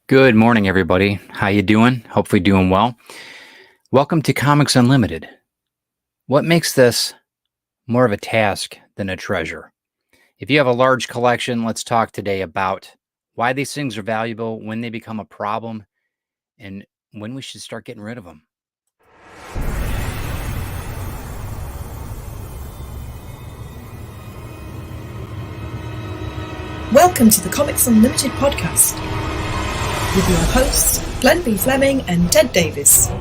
Good morning, everybody. How you doing? Hopefully doing well. Welcome to Comics Unlimited. What makes this more of a task than a treasure? If you have a large collection, let's talk today about why these things are valuable, when they become a problem, and when we should start getting rid of them. Welcome to the Comics Unlimited podcast with your hosts, Glenn B. Fleming and Ted Davis.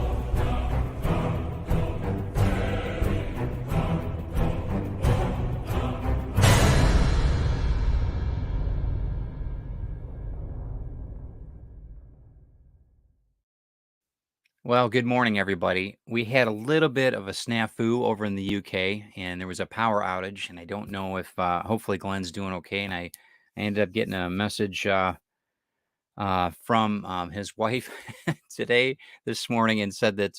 Well, good morning, everybody. We had a little bit of a snafu over in the UK, and there was a power outage, and I don't know if, hopefully, Glenn's doing okay. And I ended up getting a message from his wife this morning, and said that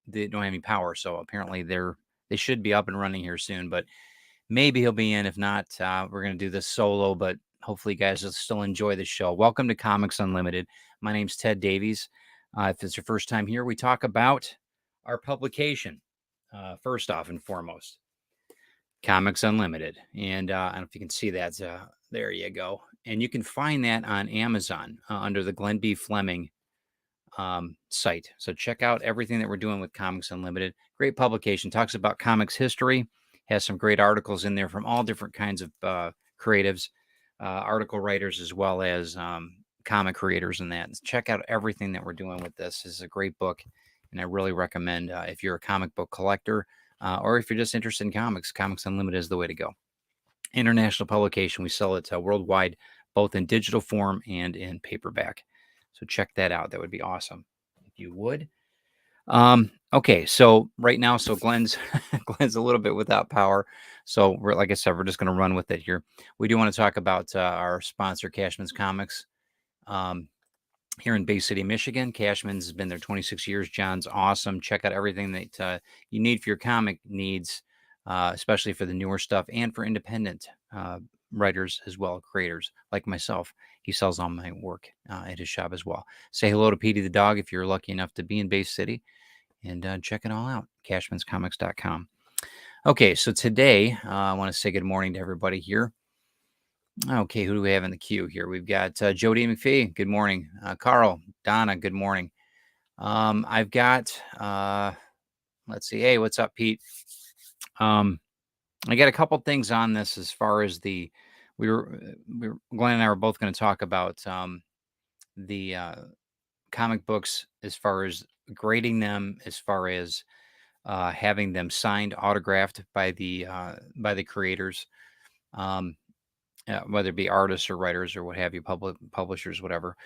they don't have any power. So apparently they should be up and running here soon. But maybe he'll be in. If not, we're going to do this solo. But hopefully, you guys will still enjoy the show. Welcome to Comics Unlimited. My name's Ted Davies. If it's your first time here, we talk about our publication. First off and foremost, Comics Unlimited. And I don't know if you can see that. There you go. And you can find that on Amazon under the Glenn B. Fleming site. So check out everything that we're doing with Comics Unlimited. Great publication. Talks about comics history. Has some great articles in there from all different kinds of creatives, article writers, as well as comic creators and that. Check out everything that we're doing with this. This is a great book, and I really recommend if you're a comic book collector or if you're just interested in comics, Comics Unlimited is the way to go. International publication. We sell it worldwide, both in digital form and in paperback. So check that out. That would be awesome if you would. Okay, so right now, Glenn's Glenn's a little bit without power. So like I said, we're just going to run with it here. We do want to talk about our sponsor, Cashman's Comics. Here in Bay City, Michigan. Cashman's has been there 26 years. John's awesome. Check out everything that you need for your comic needs, especially for the newer stuff and for independent writers as well, creators like myself. He sells all my work at his shop as well. Say hello to Petey the dog if you're lucky enough to be in Bay City, and check it all out, cashmanscomics.com. Okay, so today I want to say good morning to everybody here. Okay, who do we have in the queue here? We've got Jody McPhee. Good morning. Carl, Donna, good morning. I've got, let's see. Hey, what's up, Pete? I got a couple things on this as far as Glenn and I were both going to talk about the comic books as far as grading them, as far as having them signed, autographed by the creators. Whether it be artists or writers or what have you, publishers, whatever.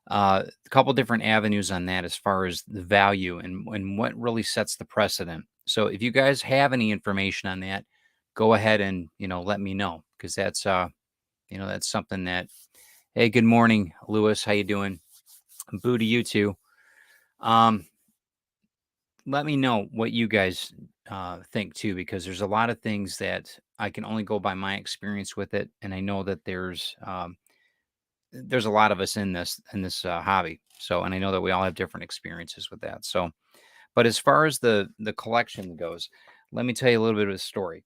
A couple different avenues on that as far as the value and what really sets the precedent. So if you guys have any information on that, go ahead and, let me know, because that's, that's something that, hey, good morning, Lewis. How you doing? Boo to you too. Let me know what you guys think too, because there's a lot of things that I can only go by my experience with it, and I know that there's a lot of us in this hobby. So, and I know that we all have different experiences with that. So, but as far as the collection goes, let me tell you a little bit of a story.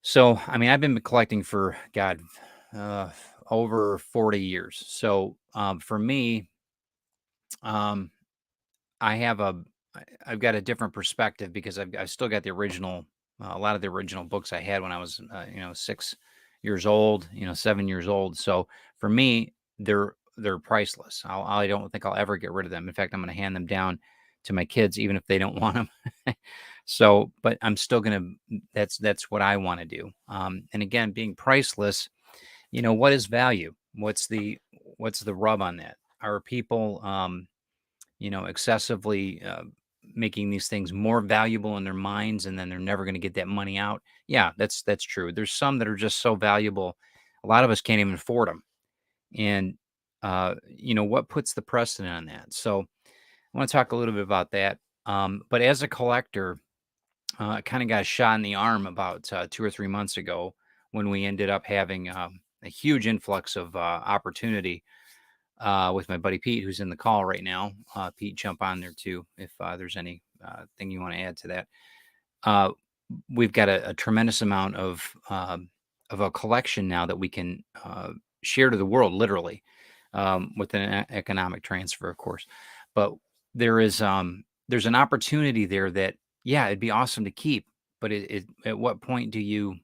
So, I mean, I've been collecting for over 40 years. So, for me, I've got a different perspective because I've still got the original, a lot of the original books I had when I was, 6 years old, 7 years old. So for me, they're priceless. I don't think I'll ever get rid of them. In fact, I'm going to hand them down to my kids, even if they don't want them. So, but I'm still going to, that's what I want to do. And again, being priceless, what is value? What's the rub on that? Are people, excessively making these things more valuable in their minds, and then they're never going to get that money out? Yeah, that's true. There's some that are just so valuable, a lot of us can't even afford them. And what puts the precedent on that? So I want to talk a little bit about that. But as a collector, I kind of got a shot in the arm about 2 or 3 months ago when we ended up having a huge influx of opportunity with my buddy Pete, who's in the call right now. Pete, jump on there too if there's any thing you want to add to that. We've got a tremendous amount of a collection now that we can share to the world, literally, with an economic transfer, of course. But there's an opportunity there that, yeah, it'd be awesome to keep. But at what point do you,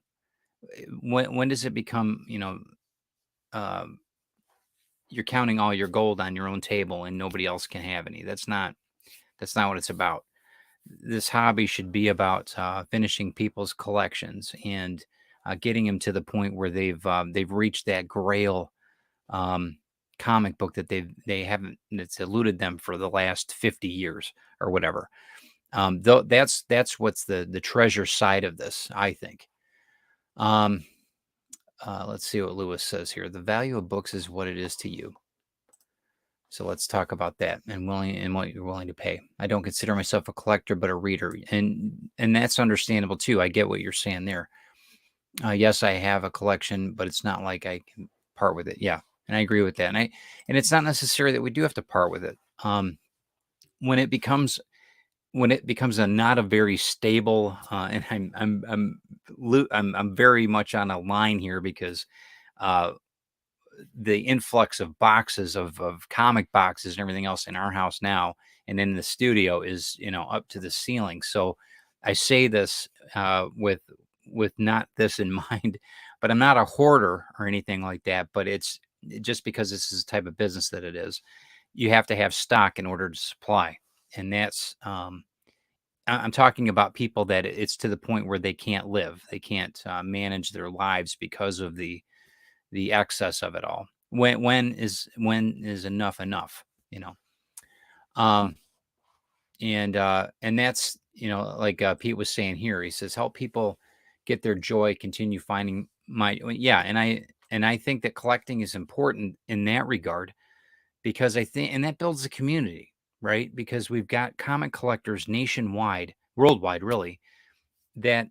when does it become, uh, you're counting all your gold on your own table and nobody else can have any? That's not what it's about. This hobby should be about finishing people's collections and getting them to the point where they've reached that grail um, comic book that they haven't, it's eluded them for the last 50 years or whatever. Though that's what's the treasure side of this, I think. Um, let's see what Lewis says here. The value of books is what it is to you. So let's talk about that and what you're willing to pay. I don't consider myself a collector, but a reader, and that's understandable too. I get what you're saying there. Yes, I have a collection, but it's not like I can part with it. Yeah, and I agree with that. And it's not necessary that we do have to part with it. When it becomes a not a very stable, and I'm very much on a line here because the influx of boxes of comic boxes and everything else in our house now and in the studio is up to the ceiling. So I say this with not this in mind, but I'm not a hoarder or anything like that. But it's just because this is the type of business that it is, you have to have stock in order to supply, and that's I'm talking about people that it's to the point where they can't live, they can't manage their lives because of the excess of it all. When is enough, you know? Um, and that's, like Pete was saying here, he says, help people get their joy, continue finding yeah. And I think that collecting is important in that regard because I think, and that builds a community, right? Because we've got comic collectors nationwide, worldwide, really, that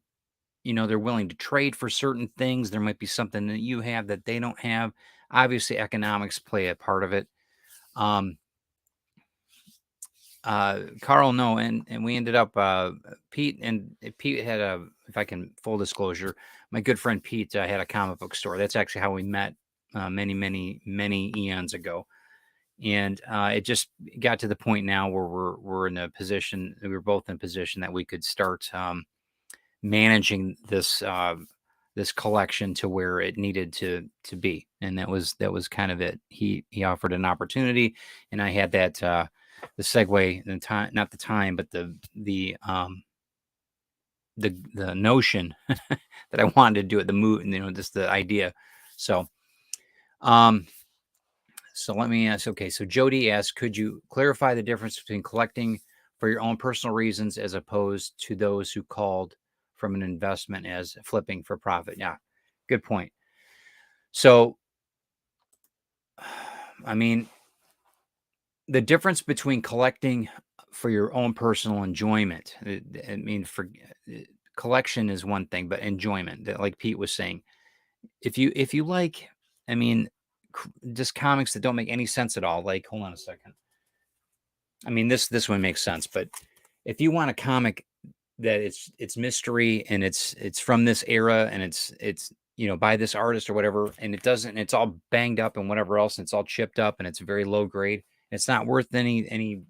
they're willing to trade for certain things. There might be something that you have that they don't have. Obviously, economics play a part of it. Um, Carl, no, and we ended up Pete had if I can full disclosure, my good friend Pete had a comic book store. That's actually how we met many eons ago. And it just got to the point now where we're in a position, we were both in a position that we could start managing this collection to where it needed to be, and that was kind of it. He offered an opportunity, and I had that the segue, the time, not the time, but the notion that I wanted to do it, the mood, and just the idea. So so let me ask. Okay, so Jody asks, could you clarify the difference between collecting for your own personal reasons as opposed to those who called from an investment as flipping for profit? Yeah, good point. So, I mean, the difference between collecting for your own personal enjoyment, I mean, for collection is one thing, but enjoyment, like Pete was saying, if you like, I mean, just comics that don't make any sense at all. Like, hold on a second. I mean, this one makes sense, but if you want a comic that it's mystery and it's from this era and it's by this artist or whatever, and it's all banged up and whatever else, and it's all chipped up and it's very low grade, it's not worth any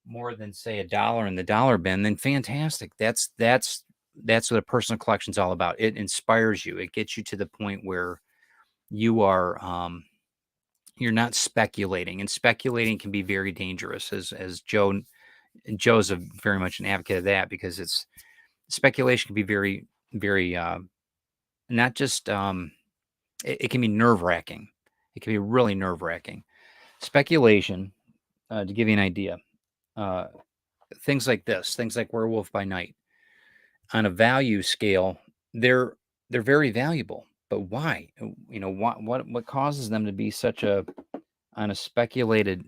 more than say $1 in the dollar bin, then fantastic. That's what a personal collection's all about. It inspires you. It gets you to the point where you are you're not speculating, and speculating can be very dangerous, as Joe's very much an advocate of that, because it's speculation can be very, very not just it can be nerve-wracking. It can be really nerve-wracking. Speculation, to give you an idea, things like this, things like Werewolf by Night, on a value scale, they're very valuable. But why? What causes them to be such on a speculated,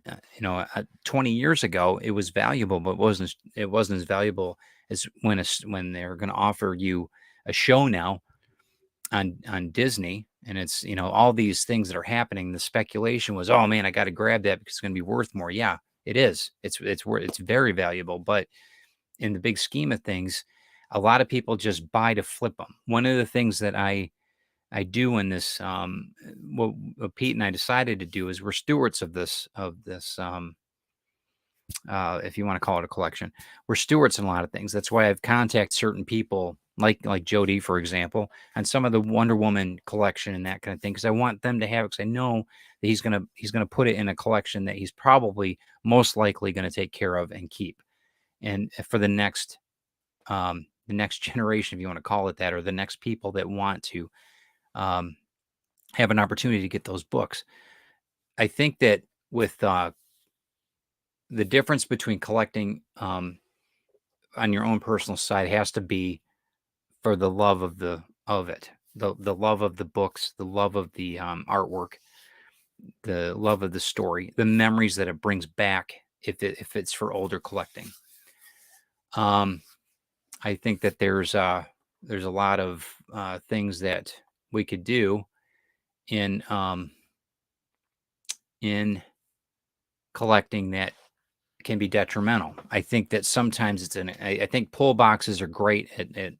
20 years ago, it was valuable, but it wasn't as valuable as when they're going to offer you a show now on Disney And it's, all these things that are happening. The speculation was, oh man, I got to grab that because it's going to be worth more. Yeah, it is. It's very valuable. But in the big scheme of things, a lot of people just buy to flip them. One of the things that I do in this, what Pete and I decided to do is we're stewards of this, if you want to call it a collection. We're stewards in a lot of things. That's why I've contacted certain people, like Jody, for example, on some of the Wonder Woman collection and that kind of thing, because I want them to have it. Because I know that he's gonna put it in a collection that he's probably most likely going to take care of and keep, and for the next generation, if you want to call it that, or the next people that want to um, have an opportunity to get those books. I think that with the difference between collecting on your own personal side has to be for the love of it, the love of the books, the love of the artwork, the love of the story, the memories that it brings back. If it's for older collecting, um, I think that there's a lot of things that we could do in in collecting that can be detrimental. I think that sometimes I think pull boxes are great at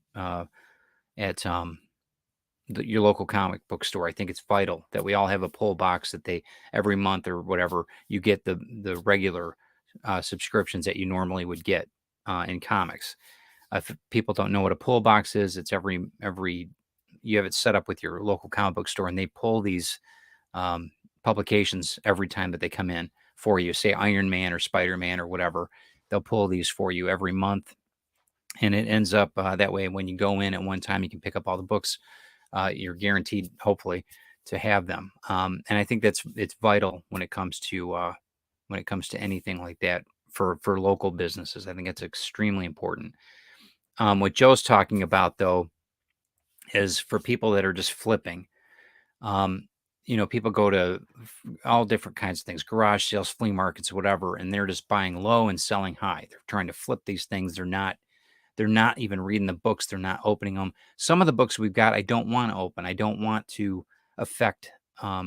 your local comic book store. I think it's vital that we all have a pull box that they every month or whatever you get the regular subscriptions that you normally would get in comics. If people don't know what a pull box is, it's every you have it set up with your local comic book store, and they pull these um, publications every time that they come in for you. Say Iron Man or Spider Man or whatever, they'll pull these for you every month, and it ends up that way. When you go in at one time, you can pick up all the books. You're guaranteed, hopefully, to have them. And I think it's vital when it comes to anything like that for local businesses. I think it's extremely important. What Joe's talking about, though, is for people that are just flipping. Um, people go to all different kinds of things, garage sales, flea markets, whatever, and they're just buying low and selling high. They're trying to flip these things. They're not even reading the books. They're not opening them. Some of the books we've got, I don't want to open. I don't want to affect. I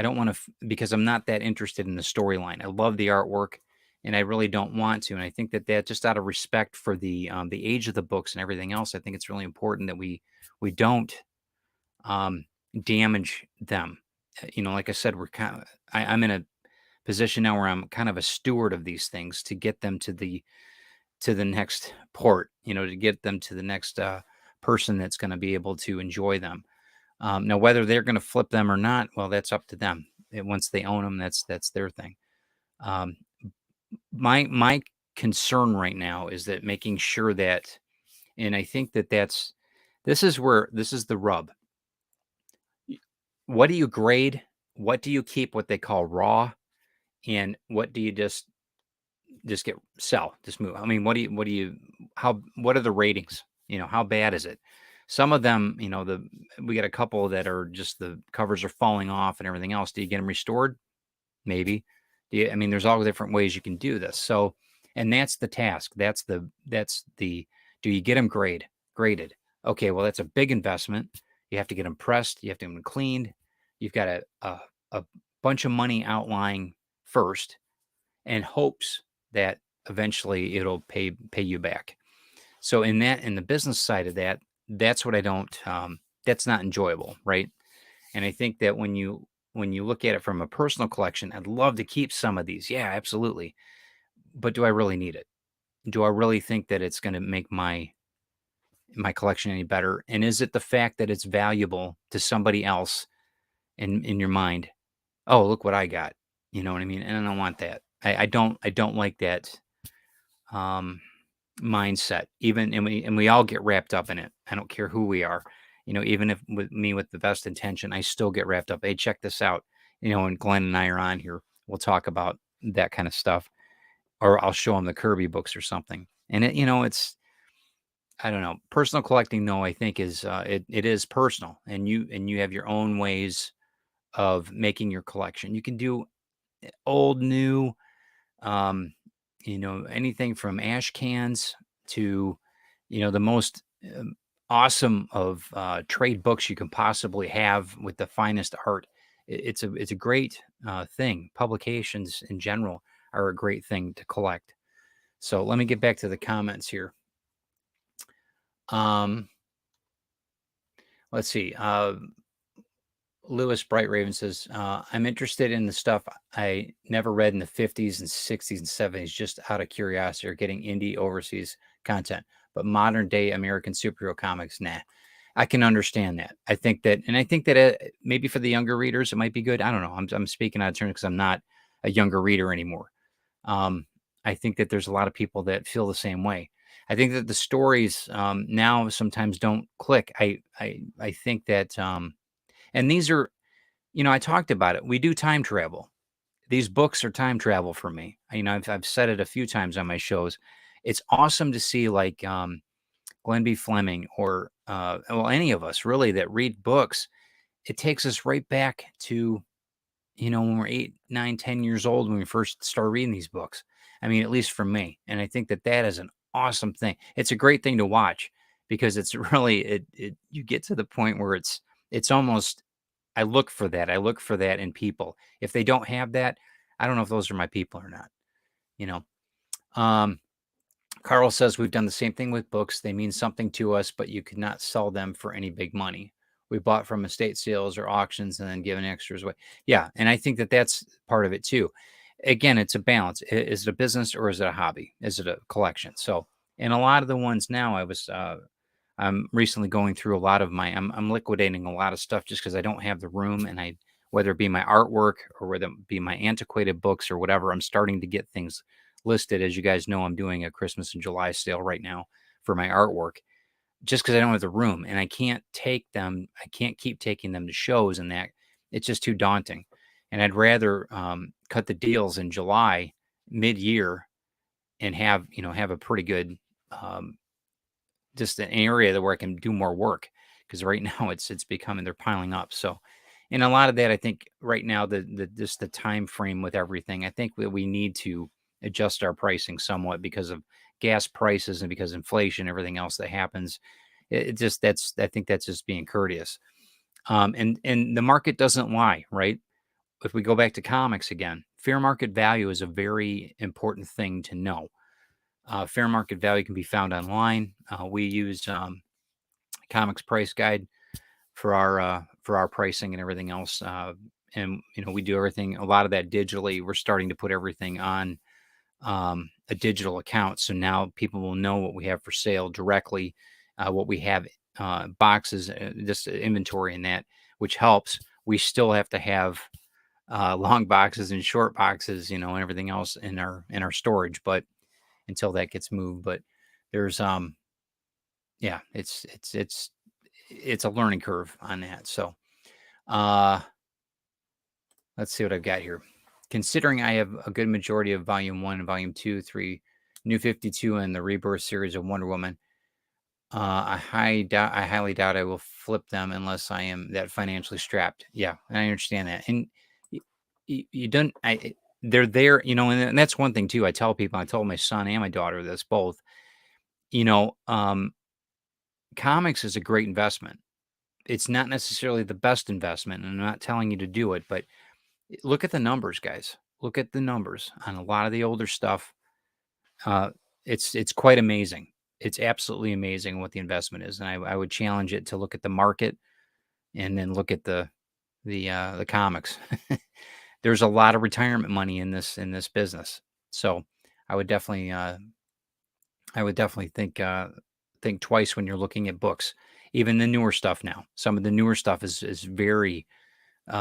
don't want to because I'm not that interested in the storyline. I love the artwork, and I really don't want to. And I think that just out of respect for the age of the books and everything else, I think it's really important that we don't um, damage them. Like I said, I'm in a position now where I'm kind of a steward of these things to get them to the next port. To get them to the next person that's going to be able to enjoy them. Now, whether they're going to flip them or not, well, that's up to them. Once they own them, that's their thing. Um, my concern right now is that making sure that, and I think this is the rub. What do you grade? What do you keep what they call raw? And what do you just get sell, just move? I mean, what are the ratings? How bad is it? Some of them, we got a couple that are just the covers are falling off and everything else. Do you get them restored? Maybe. I mean, there's all different ways you can do this. So, and that's the task. That's the do you get them graded? Okay, well, that's a big investment. You have to get them pressed. You have to get them cleaned. You've got a bunch of money outlying first, and hopes that eventually it'll pay you back. So in the business side of that, that's what I don't. That's not enjoyable, right? And I think that when you look at it from a personal collection, I'd love to keep some of these. Yeah, absolutely. But do I really need it? Do I really think that it's going to make my collection any better? And is it the fact that it's valuable to somebody else in your mind? Oh, look what I got. You know what I mean? And I don't want that. I don't like that um, mindset. And we all get wrapped up in it. I don't care who we are. Even if with the best intention, I still get wrapped up. Hey, check this out. And Glenn and I are on here. We'll talk about that kind of stuff, or I'll show them the Kirby books or something. And it's I don't know. Personal collecting, though, I think is it is personal, and you have your own ways of making your collection. You can do old, new, um, anything from ash cans to, the most awesome of trade books you can possibly have with the finest art. It's a great thing. Publications in general are a great thing to collect. So let me get back to the comments here. Let's see. Lewis Bright Raven says, I'm interested in the stuff I never read in the 50s and 60s and 70s, just out of curiosity or getting indie overseas content. But modern day American superhero comics, nah. I can understand that. I think that maybe for the younger readers, it might be good. I don't know. I'm speaking out of turn because I'm not a younger reader anymore. I think that there's a lot of people that feel the same way. I think that the stories now sometimes don't click. I think that and these are, I talked about it. We do time travel. These books are time travel for me. I've said it a few times on my shows. It's awesome to see like Glenn B. Fleming or well, any of us really that read books. It takes us right back to when we're 8, 9, 10 years old when we first start reading these books. I mean, at least for me, and I think that that is an awesome thing. It's a great thing to watch because it's really you get to the point where it's almost I look for that. I look for that in people. If they don't have that, I don't know if those are my people or not. You know. Um, Carl says we've done the same thing with books. They mean something to us, but you could not sell them for any big money. We bought from estate sales or auctions and then given extras away. Yeah, and I think that that's part of it too. Again, it's a balance. Is it a business or is it a hobby? Is it a collection? So, and a lot of the ones now, I'm recently going through a lot of I'm liquidating a lot of stuff just because I don't have the room, and whether it be my artwork or whether it be my antiquated books or whatever, I'm starting to get things listed. As you guys know, I'm doing a Christmas and July sale right now for my artwork just because I don't have the room and I can't take them. I can't keep taking them to shows and that it's just too daunting. And I'd rather cut the deals in July mid-year and have a pretty good just an area that where I can do more work because right now it's becoming they're piling up. So, and a lot of that I think right now the time frame with everything, I think that we need to adjust our pricing somewhat because of gas prices and because inflation, everything else that happens. It just I think that's just being courteous. And the market doesn't lie, right? If we go back to comics again, fair market value is a very important thing to know. Fair market value can be found online. We use Comics Price Guide for our pricing and everything else. And we do everything a lot of that digitally. We're starting to put everything on a digital account, so now people will know what we have for sale directly, what we have boxes, just inventory in that, which helps. We still have to have long boxes and short boxes, and everything else in our storage, but until that gets moved. But there's yeah, it's a learning curve on that. So let's see what I've got here. Considering I have a good majority of volume 1 and volume 2, 3, New 52 and the Rebirth series of Wonder Woman, I highly doubt I will flip them unless I am that financially strapped. Yeah, and I understand that. And you don't they're there, and that's one thing too. I tell people, I told my son and my daughter this both, you know, um, comics is a great investment. It's not necessarily the best investment, and I'm not telling you to do it, but look at the numbers, guys. Look at the numbers on a lot of the older stuff. Uh, it's quite amazing. It's absolutely amazing what the investment is, and I would challenge it to look at the market and then look at the comics. There's a lot of retirement money in this business, so I would definitely think twice when you're looking at books. Even the newer stuff now. Some of the newer stuff is very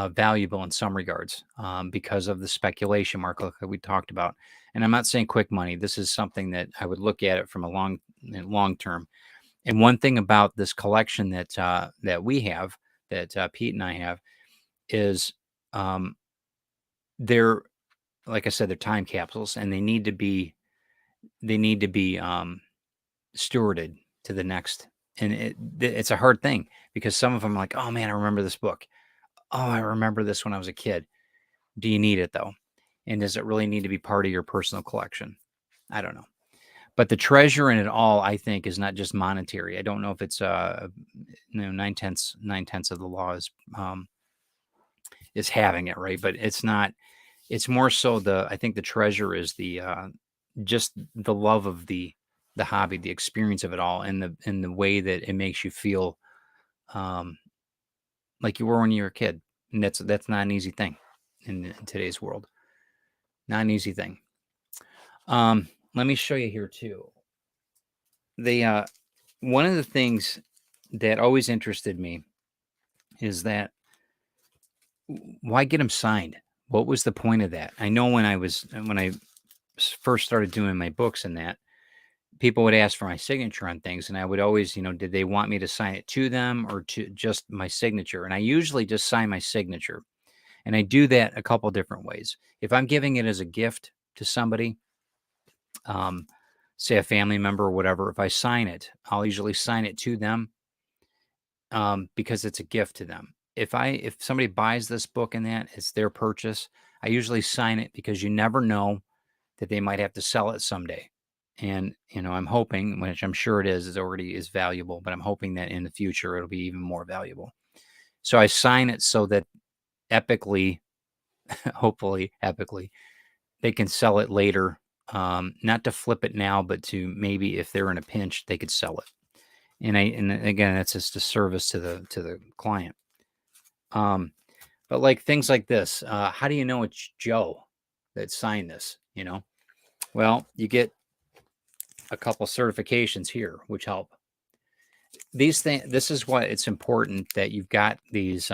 valuable in some regards because of the speculation market that we talked about. And I'm not saying quick money. This is something that I would look at it from a long term. And one thing about this collection that we have, that Pete and I have, is they're like I said, they're time capsules, and they need to be stewarded to the next. And it's a hard thing because some of them are like, oh man, I remember this book. Oh, I remember this when I was a kid. Do you need it though? And does it really need to be part of your personal collection? I don't know. But the treasure in it all, I think, is not just monetary. I don't know if it's nine tenths of the law is having it, right? But it's not. It's more so I think the treasure is just the love of the hobby, the experience of it all, and the way that it makes you feel um, like you were when you were a kid. And that's not an easy thing in today's world. Not an easy thing. Let me show you here too. One of the things that always interested me is that why get them signed? What was the point of that? I know when I first started doing my books and that, people would ask for my signature on things, and I would always, did they want me to sign it to them or to just my signature? And I usually just sign my signature. And I do that a couple different ways. If I'm giving it as a gift to somebody, um, say a family member or whatever, if I sign it, I'll usually sign it to them because it's a gift to them. If somebody buys this book and that it's their purchase, I usually sign it because you never know that they might have to sell it someday. And I'm hoping, which I'm sure it is already is valuable, but I'm hoping that in the future it'll be even more valuable. So I sign it so that epically, hopefully epically, they can sell it later. Not to flip it now, but to maybe if they're in a pinch, they could sell it. And again, that's just a service to the client. But like things like this, how do you know it's Joe that signed this? Well, you get a couple certifications here, which help. These things. This is why it's important that you've got these.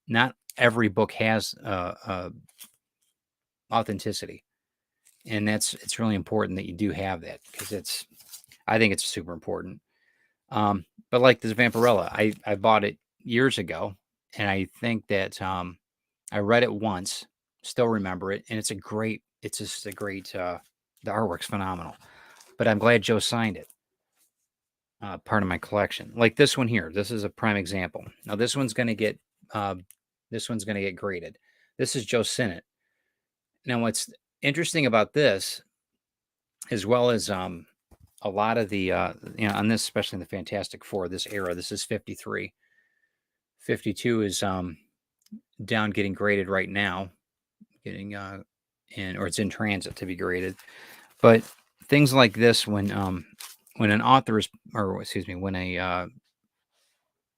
Not every book has authenticity, and it's really important that you do have that because I think it's super important. But like this Vampirella, I bought it years ago, and I think that I read it once, still remember it, and it's just a great. The artwork's phenomenal, but I'm glad Joe signed it. Part of my collection, like this one here. This is a prime example. Now this one's going to get graded. This is Joe Sinnott. Now what's interesting about this, as well as a lot of the on this, especially in the Fantastic Four, this era, this is 53. 52 is down getting graded right now, getting or it's in transit to be graded. But things like this, when an author is, or excuse me, when an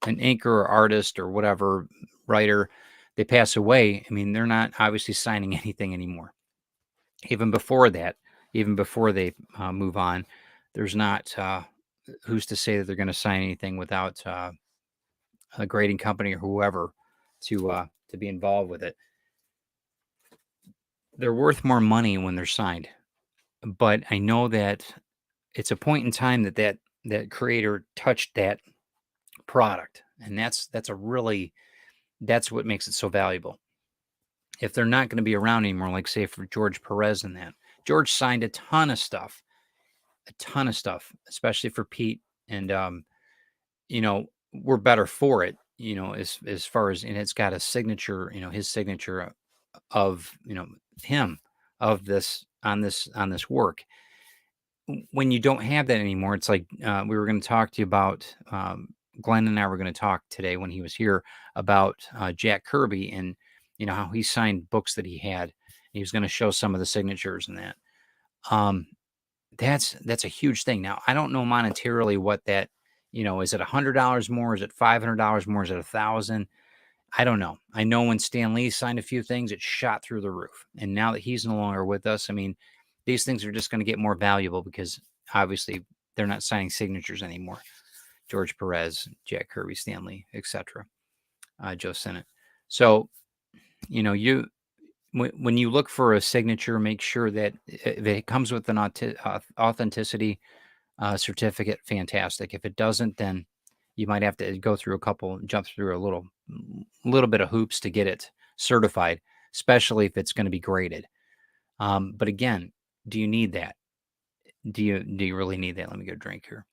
inker or artist or whatever writer, they pass away, I mean, they're not obviously signing anything anymore. Even before that, even before they move on, there's not who's to say that they're going to sign anything without a grading company or whoever to be involved with it. They're worth more money when they're signed, but I know that it's a point in time that creator touched that product, and that's what makes it so valuable. If they're not going to be around anymore, like say for George Perez and that, George signed a ton of stuff, especially for Pete, and we're better for it, as far as, and it's got a signature, his signature of him of this on this work. When you don't have that anymore, it's like we were going to talk to you about. Glenn and I were going to talk today when he was here about Jack Kirby and how he signed books that he had. He was going to show some of the signatures and that. That's a huge thing. Now I don't know monetarily what that is. It $100 more? Is it $500 more? Is it $1,000? I don't know. I know when Stan Lee signed a few things, it shot through the roof. And now that he's no longer with us, I mean, these things are just going to get more valuable because obviously they're not signing signatures anymore. George Perez, Jack Kirby, Stan Lee, etc. Joe Sinnott. So, when you look for a signature, make sure that if it comes with an authenticity certificate, fantastic. If it doesn't, then you might have to jump through a little bit of hoops to get it certified, especially if it's going to be graded. But again, do you need that? Do you really need that? Let me go drink here.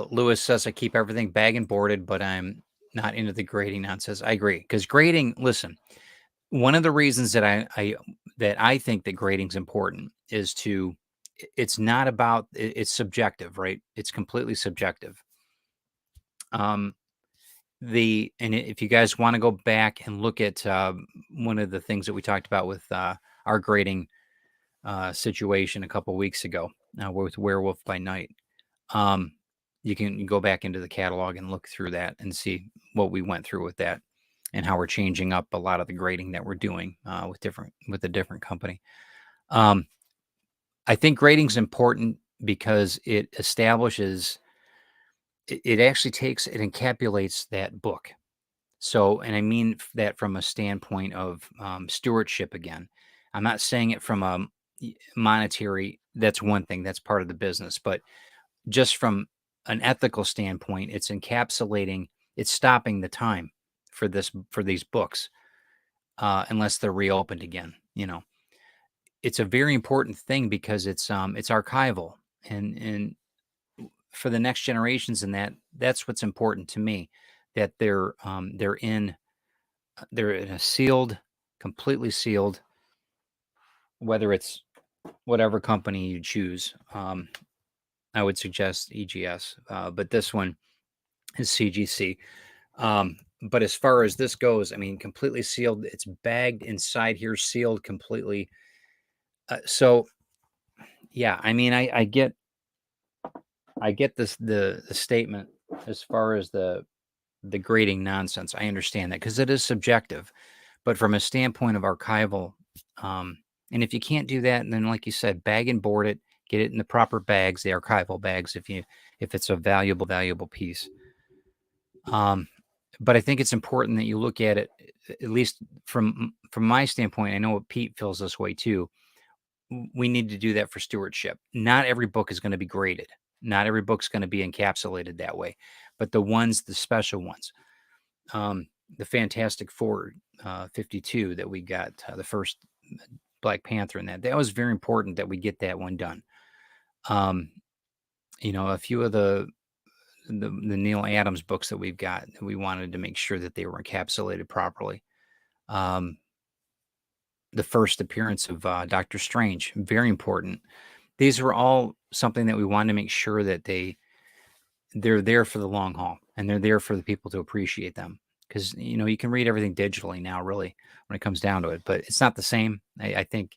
Lewis says I keep everything bag and boarded, but I'm not into the grading nonsense. I agree, because grading. Listen, one of the reasons that I think that grading's important is it's not about it's subjective, right? It's completely subjective. Um, if you guys want to go back and look at one of the things that we talked about with our grading situation a couple weeks ago with Werewolf by Night, you can go back into the catalog and look through that and see what we went through with that and how we're changing up a lot of the grading that we're doing with a different company. I think grading is important because it establishes, it actually it encapsulates that book. So, and I mean that from a standpoint of stewardship again. I'm not saying it from a monetary, that's one thing, that's part of the business, but just from an ethical standpoint, it's stopping the time for these books unless they're reopened again. It's a very important thing because it's archival and for the next generations, and that's what's important to me, that they're in a sealed, completely sealed, whether it's whatever company you choose. I would suggest EGS, but this one is CGC. But as far as this goes, I mean, completely sealed. It's bagged inside here, sealed completely. So, yeah, I mean, I get this the statement as far as the grading nonsense. I understand that because it is subjective, but from a standpoint of archival, and if you can't do that, then like you said, bag and board it, get it in the proper bags, the archival bags, if it's a valuable piece. But I think it's important that you look at it, at least from my standpoint. I know Pete feels this way too. We need to do that for stewardship. Not every book is going to be graded. Not every book's going to be encapsulated that way, but the special ones, the Fantastic Four 52 that we got, the first Black Panther, and that was very important that we get that one done. A few of the Neil Adams books that we've got, we wanted to make sure that they were encapsulated properly. The first appearance of Doctor Strange, very important. These were all something that we wanted to make sure that they're there for the long haul, and they're there for the people to appreciate them. Because you can read everything digitally now, really, when it comes down to it, but it's not the same. I think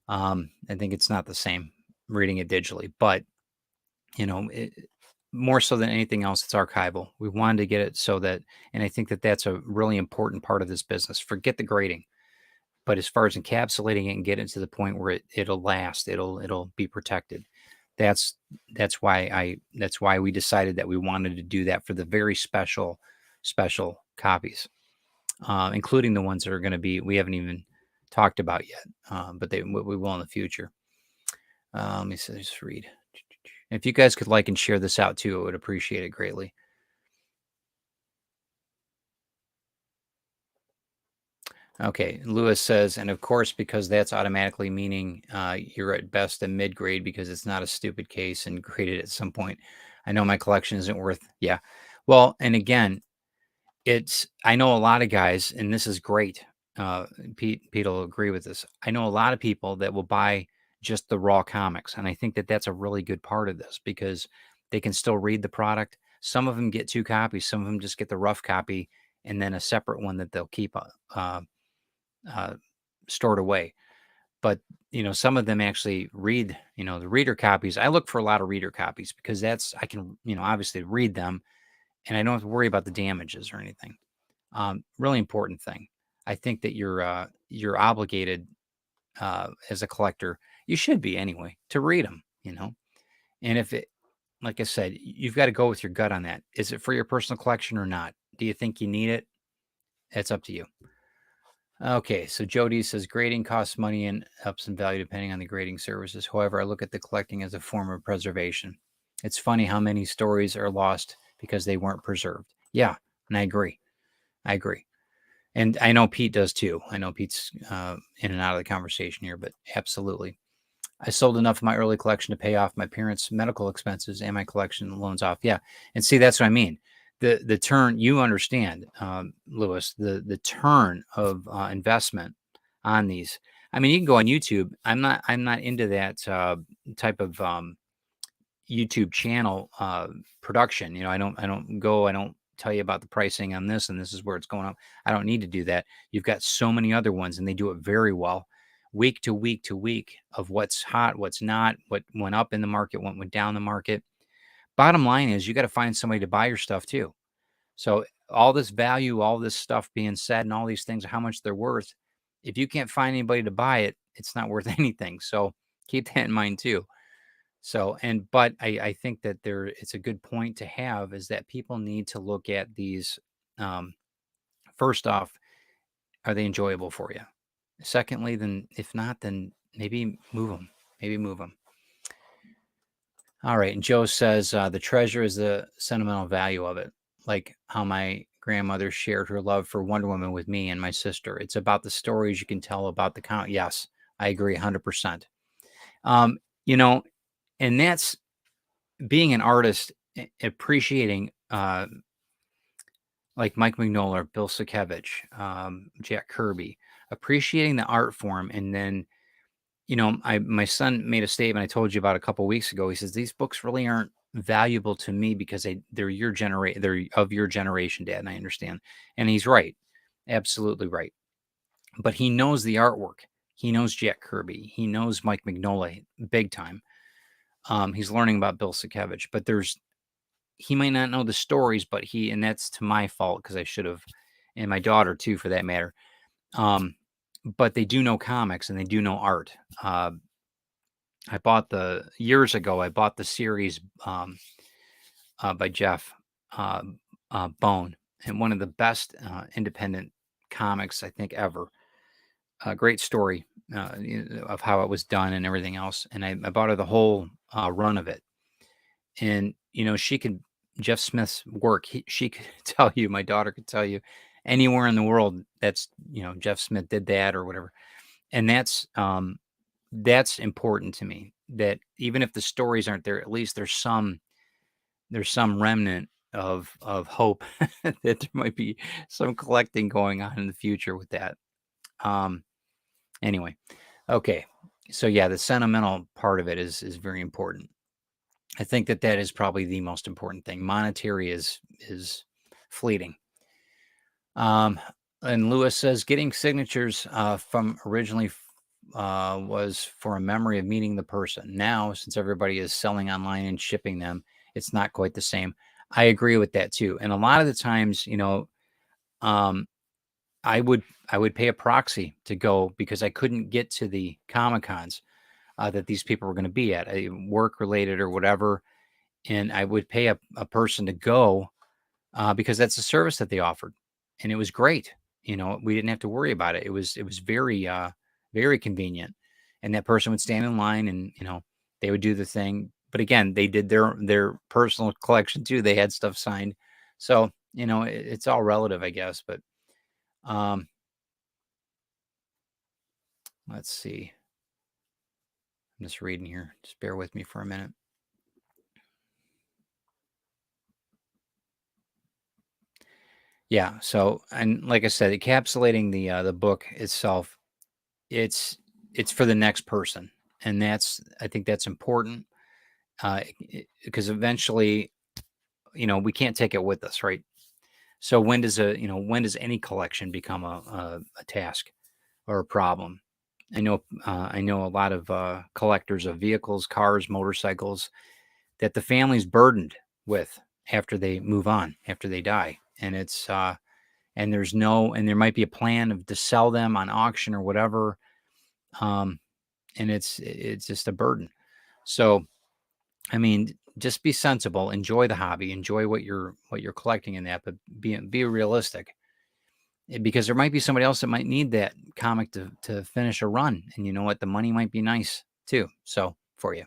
it's not the same reading it digitally, but more so than anything else, it's archival. We wanted to get it so that, and I think that that's a really important part of this business. Forget the grading. But as far as encapsulating it and getting it to the point where it'll last, it'll be protected. That's why we decided that we wanted to do that for the very special copies, including the ones that are going to be, we haven't even talked about yet, but we will in the future. Let me just read. If you guys could like and share this out too, I would appreciate it greatly. Okay, Lewis says, and of course, because that's automatically meaning you're at best a mid-grade because it's not a stupid case and graded at some point. I know my collection isn't worth, yeah. Well, and again, I know a lot of guys, and this is great. Pete will agree with this. I know a lot of people that will buy just the raw comics, and I think that that's a really good part of this because they can still read the product. Some of them get 2 copies, some of them just get the rough copy and then a separate one that they'll keep stored away. But some of them actually read the reader copies. I look for a lot of reader copies because I can obviously read them and I don't have to worry about the damages or anything. Really important thing. I think that you're obligated as a collector, you should be anyway, to read them, and if it, like I said, you've got to go with your gut on that. Is it for your personal collection or not? Do you think you need it? It's up to you. Okay, so Jody says grading costs money and ups in value depending on the grading services. However, I look at the collecting as a form of preservation. It's funny how many stories are lost because they weren't preserved. Yeah, and I agree. And I know Pete does too. I know Pete's in and out of the conversation here, but absolutely. I sold enough of my early collection to pay off my parents' medical expenses and my collection loans off. Yeah, and see, that's what I mean. the turn, you understand, Lewis, the turn of investment on these. I mean, you can go on YouTube. I'm not into that type of YouTube channel production. I don't tell you about the pricing on this and this is where it's going up. I don't need to do that. You've got so many other ones and they do it very well, week to week to week, of what's hot, what's not, what went up in the market, what went down the market. Bottom line is you got to find somebody to buy your stuff too. So all this value, all this stuff being said and all these things, how much they're worth, if you can't find anybody to buy it, it's not worth anything. So keep that in mind too. So, but I think that it's a good point to have, is that people need to look at these. First off, are they enjoyable for you? Secondly, then if not, then maybe move them. All right. And Joe says the treasure is the sentimental value of it, like how my grandmother shared her love for Wonder Woman with me and my sister. It's about the stories you can tell about the count. Yes, I agree 100%. And that's being an artist, appreciating like Mike Mignola, Bill Sienkiewicz, Jack Kirby, appreciating the art form. And then, my son made a statement I told you about a couple of weeks ago. He says, these books really aren't valuable to me because they're of your generation, Dad. And I understand. And he's right. Absolutely right. But he knows the artwork. He knows Jack Kirby. He knows Mike Mignola big time. He's learning about Bill Sienkiewicz, but he might not know the stories, but and that's to my fault because I should have, and my daughter too, for that matter. But they do know comics and they do know art. Years ago, I bought the series by Jeff Bone, and one of the best independent comics I think ever. A great story of how it was done and everything else. And I bought her the whole run of it. And, Jeff Smith's work, she could tell you, my daughter could tell you, anywhere in the world, that's, Jeff Smith did that or whatever. And that's important to me, that even if the stories aren't there, at least there's some remnant of hope that there might be some collecting going on in the future with that. Anyway, okay. So yeah, the sentimental part of it is very important. I think that is probably the most important thing. Monetary is fleeting. And Lewis says getting signatures from originally was for a memory of meeting the person. Now, since everybody is selling online and shipping them, it's not quite the same. I agree with that too. And a lot of the times, I would pay a proxy to go because I couldn't get to the Comic-Cons that these people were going to be at, work related or whatever. And I would pay a person to go because that's a service that they offered. And it was great. We didn't have to worry about it. It was very, very convenient. And that person would stand in line and, they would do the thing. But again, they did their personal collection too. They had stuff signed. So, it's all relative, I guess. But let's see. I'm just reading here. Just bear with me for a minute. Yeah. So, and like I said, encapsulating the book itself, it's for the next person, and I think that's important because eventually, we can't take it with us, right? So when does any collection become a task or a problem? I know a lot of collectors of vehicles, cars, motorcycles that the family's burdened with after they move on, after they die. And it's and there might be a plan to sell them on auction or whatever. And it's just a burden. So, I mean, just be sensible, enjoy the hobby, enjoy what you're collecting in that, but be realistic. Because there might be somebody else that might need that comic to finish a run. And you know what? The money might be nice too. So for you.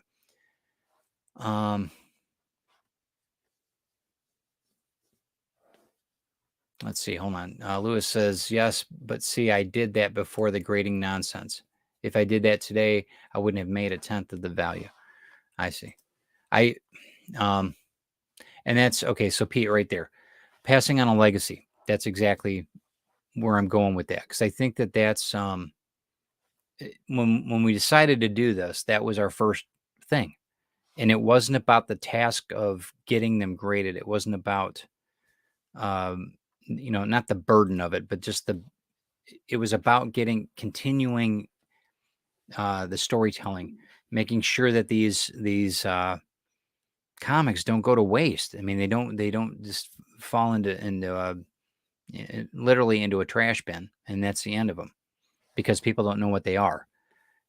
Let's see. Hold on. Lewis says, yes, but see, I did that before the grading nonsense. If I did that today, I wouldn't have made a tenth of the value. I see. And that's okay. So Pete, right there. passing on a legacy. That's exactly where I'm going with that, because I think that that's when we decided to do this, that was our first thing, and it wasn't about the task of getting them graded. It wasn't about not the burden of it, but just it was about continuing the storytelling, making sure that these comics don't go to waste. I mean, they don't just fall into literally into a trash bin, and that's the end of them, because people don't know what they are.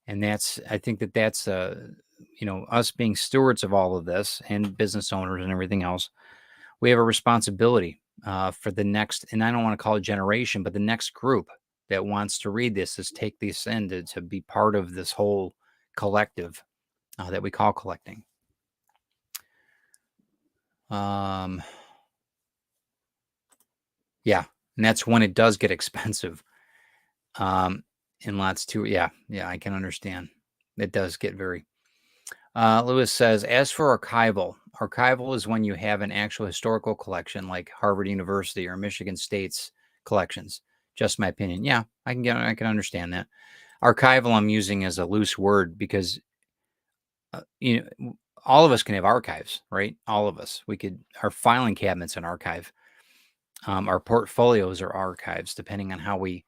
And I think that's us being stewards of all of this, and business owners and everything else. We have a responsibility for the next, and I don't want to call it generation, but the next group that wants to read this, is take this in to be part of this whole collective that we call collecting. Yeah, and that's when it does get expensive. In lots too. Yeah, I can understand. It does get very. Lewis says, as for archival is when you have an actual historical collection, like Harvard University or Michigan State's collections. Just my opinion. Yeah, I can understand that. Archival I'm using as a loose word because all of us can have archives, right? All of us. Our filing cabinet's an archive. Our portfolios are archives, depending on how we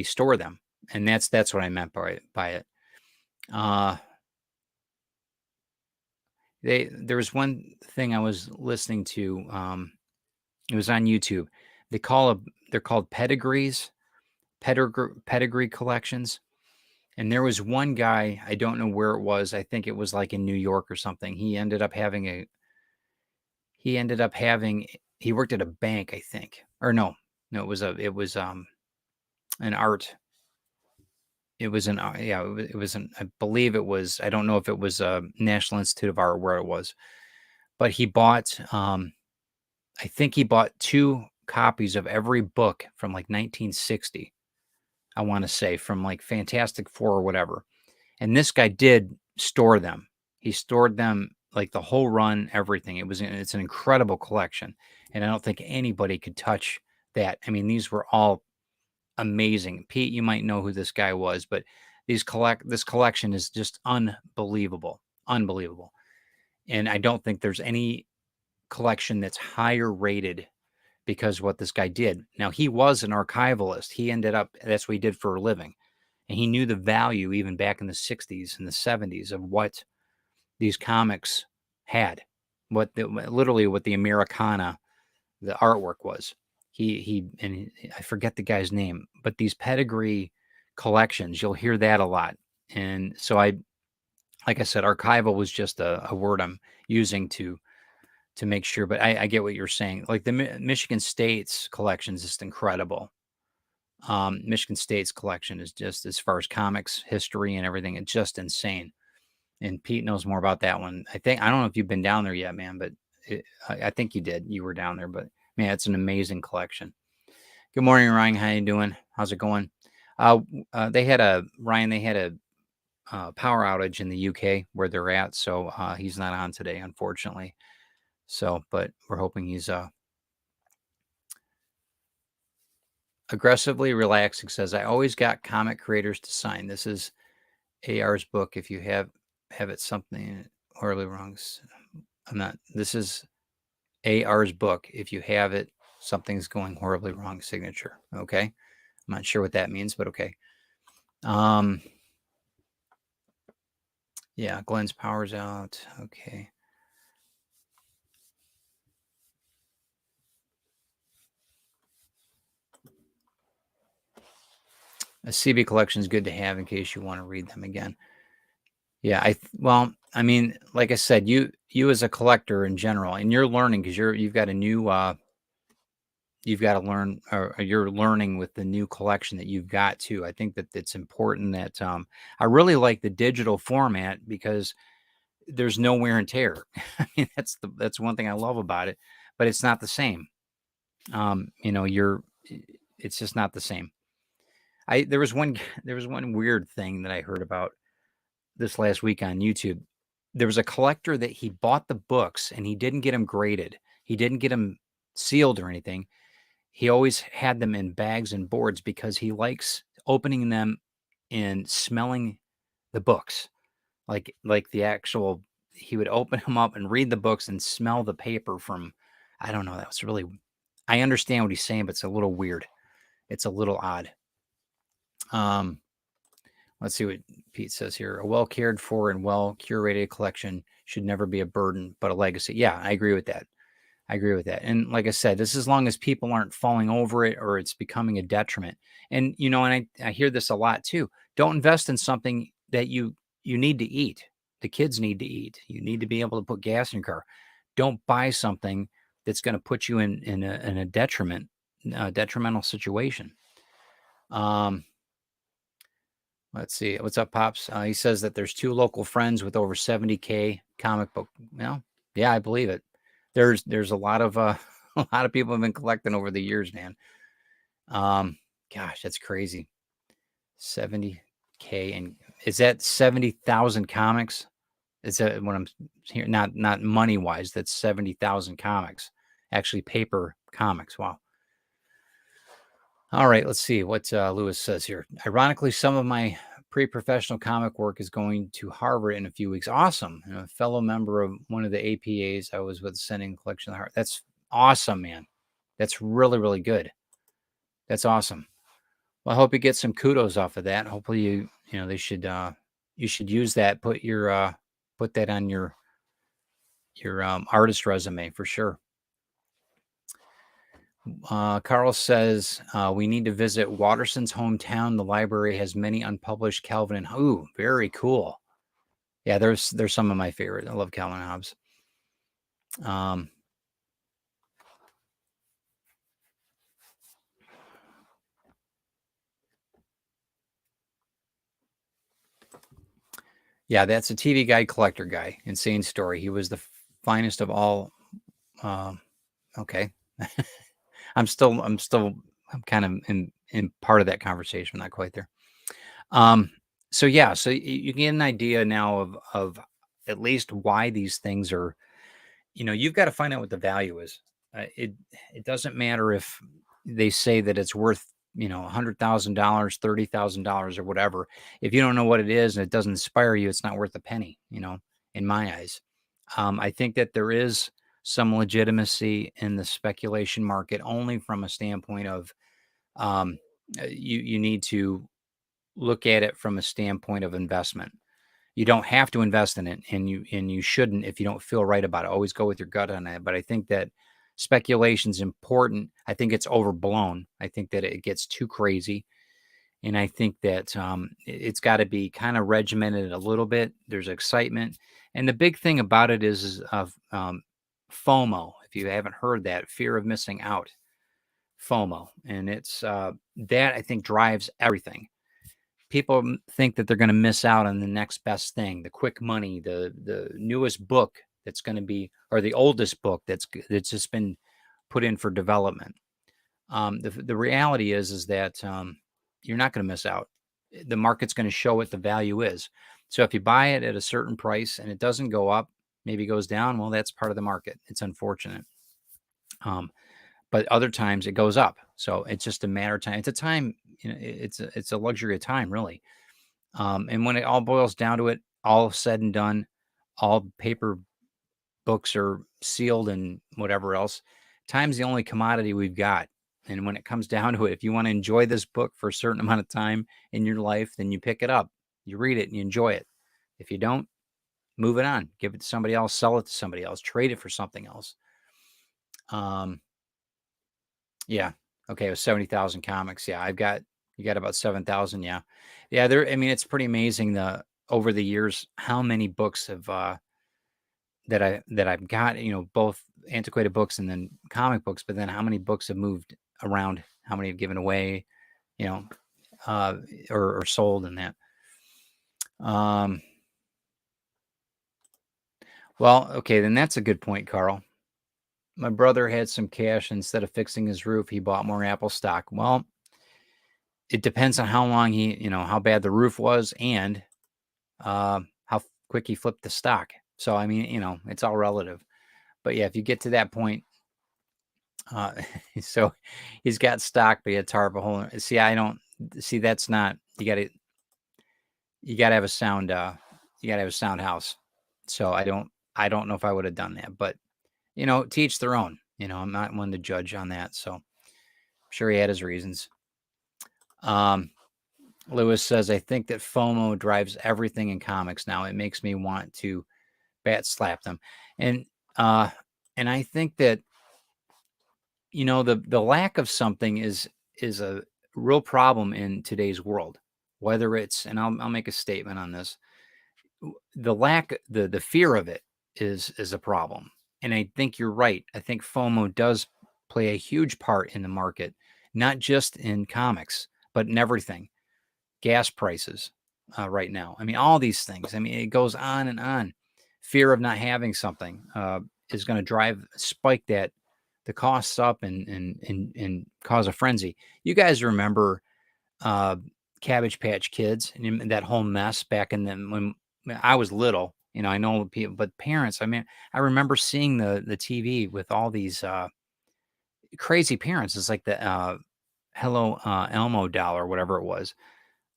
store them, and that's what I meant by it. There was one thing I was listening to. It was on YouTube. They're called pedigrees, pedigree collections. And there was one guy, I don't know where it was. I think it was like in New York or something. He worked at a bank, I think. Or no, it was an art. It was I believe it was, I don't know if it was a National Institute of Art where it was, but he bought, I think he bought 2 copies of every book from like 1960. I want to say, from like Fantastic Four or whatever. And this guy did store them. He stored them, like the whole run, everything. It's an incredible collection. And I don't think anybody could touch that. I mean, these were all amazing. Pete, you might know who this guy was, but this collection is just unbelievable. Unbelievable. And I don't think there's any collection that's higher rated because what this guy did. Now, he was an archivalist. That's what he did for a living. And he knew the value even back in the 60s and the 70s of what these comics had, literally what the Americana, the artwork was. I forget the guy's name, but these pedigree collections, you'll hear that a lot. And so like I said, archival was just a word I'm using to make sure, but I get what you're saying. Like the Michigan State's collection is just incredible. Michigan State's collection is just, as far as comics history and everything, it's just insane. And Pete knows more about that one. I don't know if you've been down there yet, man, but I think you did. You were down there, but man, it's an amazing collection. Good morning, Ryan. How you doing? How's it going? They had a power outage in the UK where they're at, so he's not on today, unfortunately. So, but we're hoping he's aggressively relaxing. Says, I always got comic creators to sign. This is AR's book. If you have it something horribly wrong, this is AR's book. If you have it, something's going horribly wrong signature. Okay. I'm not sure what that means, but okay. Yeah, Glenn's power's out. Okay. A CB collection is good to have in case you want to read them again. Yeah, I mean, like I said, you as a collector in general, and you're learning because you've got a new you've got to learn, or you're learning with the new collection that you've got too. I think that it's important that I really like the digital format because there's no wear and tear. I mean, that's one thing I love about it, but it's not the same. It's just not the same. There was one weird thing that I heard about this last week on YouTube. There was a collector that he bought the books and he didn't get them graded. He didn't get them sealed or anything. He always had them in bags and boards because he likes opening them and smelling the books. Like the actual, he would open them up and read the books and smell the paper from, I don't know, that was really, I understand what he's saying, but it's a little weird. It's a little odd. Let's see what Pete says here. A well cared for and well curated collection should never be a burden, but a legacy. Yeah, I agree with that. I agree with that. And like I said, this as long as people aren't falling over it or it's becoming a detriment. And and I hear this a lot too. Don't invest in something that you need to eat. The kids need to eat. You need to be able to put gas in your car. Don't buy something that's going to put you in a detrimental situation. Let's see. What's up, Pops? He says that there's 2 local friends with over 70K comic book. Well, yeah, I believe it. There's a lot of a lot of people have been collecting over the years, man. Gosh, that's crazy. 70K, and is that 70,000 comics? Is that what I'm hearing? Not money wise. That's 70,000 comics, actually paper comics. Wow. All right, let's see what Lewis says here. Ironically, some of my pre-professional comic work is going to Harvard in a few weeks. Awesome. A fellow member of one of the APAs I was with sending a collection of Harvard. That's awesome, man. That's really, really good. That's awesome. Well, I hope you get some kudos off of that. Hopefully they should you should use that, put that on your artist resume for sure. Carl says we need to visit Watterson's hometown. The library has many unpublished Calvin and Ooh, very cool. Yeah, there's some of my favorite. I love Calvin and Hobbes. Yeah, that's a TV Guide collector guy. Insane story. He was the finest of all. Okay. I'm kind of in part of that conversation. Not quite there. So yeah, so you get an idea now of at least why these things are, you've got to find out what the value is. It doesn't matter if they say that it's worth, $100,000, $30,000 or whatever. If you don't know what it is and it doesn't inspire you, it's not worth a penny, in my eyes. I think that there is some legitimacy in the speculation market only from a standpoint of you need to look at it from a standpoint of investment. You don't have to invest in it, and you shouldn't if you don't feel right about it. Always go with your gut on it. But I think that speculation is important. I think it's overblown. I think that it gets too crazy, and I think that it's got to be kind of regimented a little bit. There's excitement, and the big thing about it is FOMO. If you haven't heard that, fear of missing out, FOMO, and it's that I think drives everything. People think that they're going to miss out on the next best thing, the quick money, the newest book that's going to be, or the oldest book that's just been put in for development. The reality is that you're not going to miss out. The market's going to show what the value is. So if you buy it at a certain price and it doesn't go up, maybe goes down, well, that's part of the market. It's unfortunate. But other times it goes up. So it's just a matter of time. It's a time, it's a luxury of time, really. And when it all boils down to it, all said and done, all paper books are sealed and whatever else. Time's the only commodity we've got. And when it comes down to it, if you want to enjoy this book for a certain amount of time in your life, then you pick it up, you read it, and you enjoy it. If you don't, move it on, give it to somebody else, sell it to somebody else, trade it for something else. Yeah. Okay. It was 70,000 comics. Yeah. You got about 7,000. Yeah. Yeah. It's pretty amazing over the years, how many books have, that I've got, both antiquated books and then comic books, but then how many books have moved around, how many have given away, or sold in that. Well, okay, then that's a good point, Carl. My brother had some cash. Instead of fixing his roof, he bought more Apple stock. Well, it depends on how long how bad the roof was and how quick he flipped the stock. So, it's all relative. But yeah, if you get to that point, Uh, so he's got stock, but he had tarp a hole. See, I don't see. That's not. You got to have a sound. You got to have a sound house. So I don't know if I would have done that, but to each their own. I'm not one to judge on that. So I'm sure he had his reasons. Lewis says, I think that FOMO drives everything in comics now. It makes me want to bat slap them. And I think that, the lack of something is a real problem in today's world. Whether it's, and I'll make a statement on this, the fear of it is a problem. And I think you're right. I think FOMO does play a huge part in the market, not just in comics, but in everything. Gas prices right now. I mean, all these things. I mean, it goes on and on. Fear of not having something is going to spike the costs up and cause a frenzy. You guys remember Cabbage Patch Kids and that whole mess back in when I was little. I know people, but parents. I mean, I remember seeing the TV with all these crazy parents. It's like the Hello Elmo doll or whatever it was.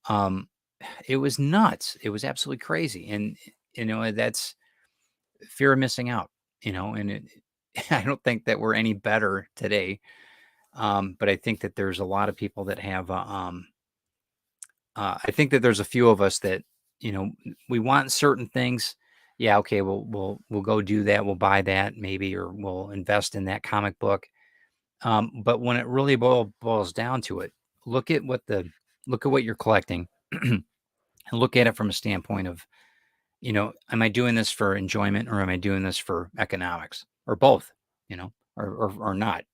Um, it was nuts. It was absolutely crazy. And, that's fear of missing out, and I don't think that we're any better today. But I think that there's a lot of people that have, I think that there's a few of us that, we want certain things. Yeah. Okay. We'll go do that. We'll buy that maybe, or we'll invest in that comic book. But when it really boils down to it, look at what you're collecting and look at it from a standpoint of, am I doing this for enjoyment or am I doing this for economics or both, or not?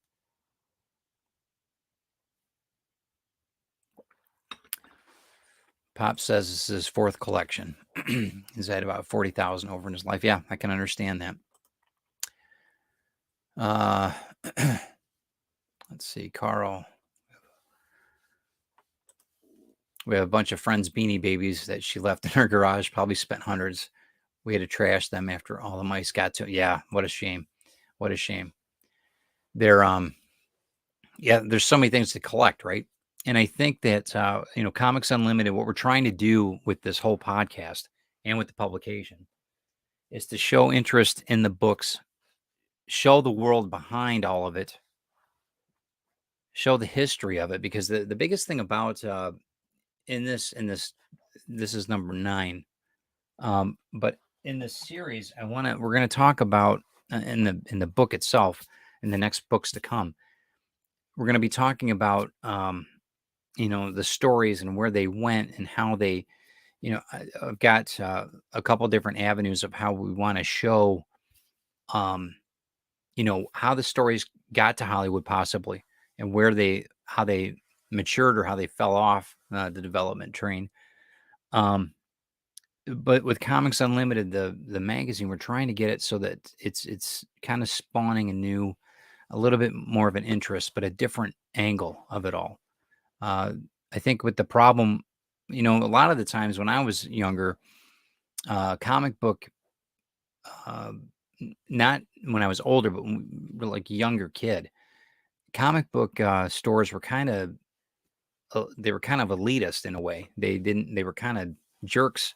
Pop says this is his fourth collection. He's had about 40,000 over in his life. Yeah, I can understand that. Let's see, Carl. We have a bunch of friends' Beanie Babies that she left in her garage, probably spent hundreds. We had to trash them after all the mice got to. Yeah, what a shame. What a shame. They're yeah, there's so many things to collect, right? And I think that Comics Unlimited, what we're trying to do with this whole podcast and with the publication is to show interest in the books, show the world behind all of it, show the history of it, because the biggest thing about in this this is number 9, but in this series we're going to talk about in the book itself, in the next books to come, we're going to be talking about the stories and where they went and how they, I've got a couple different avenues of how we want to show how the stories got to Hollywood possibly, and how they matured or how they fell off the development train. But with Comics Unlimited, the magazine, we're trying to get it so that it's kind of spawning a little bit more of an interest, but a different angle of it all. I think with the problem, a lot of the times when I was younger, comic book, not when I was older, but like a younger kid, comic book stores were kind of they were kind of elitist in a way. They were kind of jerks